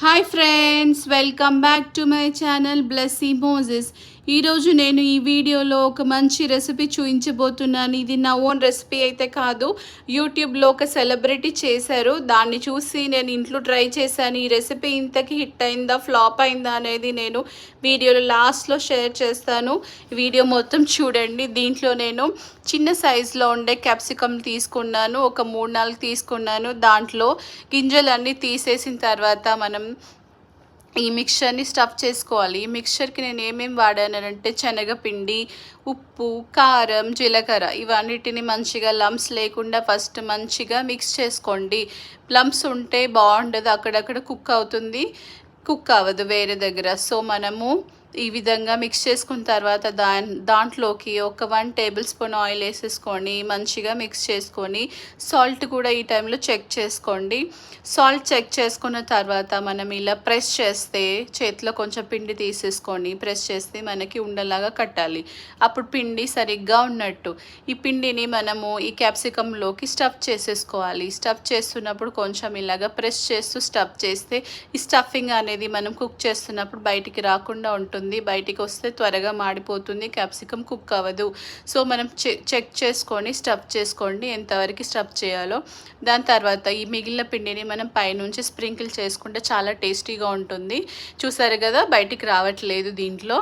Hi friends, welcome back to my channel Blessy Moses. ఈరోజు నేను ఈ వీడియోలో ఒక మంచి రెసిపీ చూపించబోతున్నాను. ఇది నా ఓన్ రెసిపీ అయితే కాదు, యూట్యూబ్లో ఒక సెలబ్రిటీ చేశారు. దాన్ని చూసి నేను ఇంట్లో ట్రై చేశాను. ఈ రెసిపీ ఇంతకీ హిట్ అయిందా ఫ్లాప్ అయిందా అనేది నేను వీడియోలో లాస్ట్లో షేర్ చేస్తాను. వీడియో మొత్తం చూడండి. దీంట్లో నేను చిన్న సైజులో ఉండే క్యాప్సికమ్ తీసుకున్నాను, ఒక 3-4 తీసుకున్నాను. దాంట్లో గింజలన్నీ తీసేసిన తర్వాత మనం ఈ మిక్చర్ని స్టఫ్ చేసుకోవాలి. ఈ మిక్చర్కి నేను ఏమేమి వాడానంటే శనగపిండి, ఉప్పు, కారం, జీలకర్ర ఇవన్నిటిని మంచిగా లంప్స్ లేకుండా ఫస్ట్ మంచిగా మిక్స్ చేసుకోండి. లంప్స్ ఉంటే బాగుండదు, అక్కడక్కడ కుక్ అవుతుంది, కుక్ అవ్వదు వేరే దగ్గర. సో మనము ఈ విధంగా మిక్స్ చేసుకున్న తర్వాత దాంట్లోకి ఒక 1 టేబుల్ స్పూన్ ఆయిల్ వేసేసుకొని మంచిగా మిక్స్ చేసుకొని సాల్ట్ కూడా ఈ టైంలో చెక్ చేసుకోండి. సాల్ట్ చెక్ చేసుకున్న తర్వాత మనం ఇలా ప్రెస్ చేస్తే చేతిలో కొంచెం పిండి తీసేసుకొని ప్రెస్ చేస్తే మనకి ఉండలాగా కట్టాలి. అప్పుడు పిండి సరిగ్గా ఉన్నట్టు. ఈ పిండిని మనము ఈ క్యాప్సికంలోకి స్టఫ్ చేసేసుకోవాలి. స్టఫ్ చేస్తున్నప్పుడు కొంచెం ఇలాగా ప్రెస్ చేస్తూ స్టఫ్ చేస్తే ఈ స్టఫింగ్ అనేది మనం కుక్ చేస్తున్నప్పుడు బయటికి రాకుండా ఉంటుంది. బయటికి వస్తే త్వరగా మాడిపోతుంది, క్యాప్సికమ్ కుక్ అవ్వదు. సో మనం చెక్ చేసుకొని స్టఫ్ చేసుకోండి ఎంతవరకు స్టఫ్ చేయాలో. దాని తర్వాత ఈ మిగిలిన పిండిని మనం పైనుంచి స్ప్రింకిల్ చేసుకుంటే చాలా టేస్టీగా ఉంటుంది. చూసారు కదా, బయటికి రావట్లేదు దీంట్లో.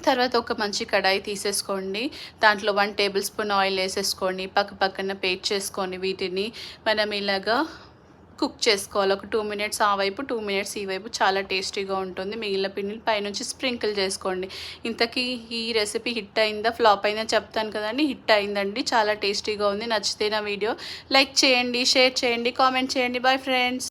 తర్వాత ఒక మంచి కడాయి తీసేసుకోండి. దాంట్లో 1 టేబుల్ స్పూన్ ఆయిల్ వేసేసుకోండి. పక్కన పేస్ట్ చేసుకొని వీటిని మనం ఇలాగా కుక్ చేసుకోవాలి. ఒక 2 మినిట్స్ ఆ వైపు, 2 మినిట్స్ ఈ వైపు. చాలా టేస్టీగా ఉంటుంది. మిగిలిన పిండిని పైనుంచి స్ప్రింకిల్ చేసుకోండి. ఇంతకీ ఈ రెసిపీ హిట్ అయిందా ఫ్లాప్ అయిందా చెప్తాను కదండి. హిట్ అయిందండి, చాలా టేస్టీగా ఉంది. నచ్చితే నా వీడియో లైక్ చేయండి, షేర్ చేయండి, కామెంట్ చేయండి. Bye friends.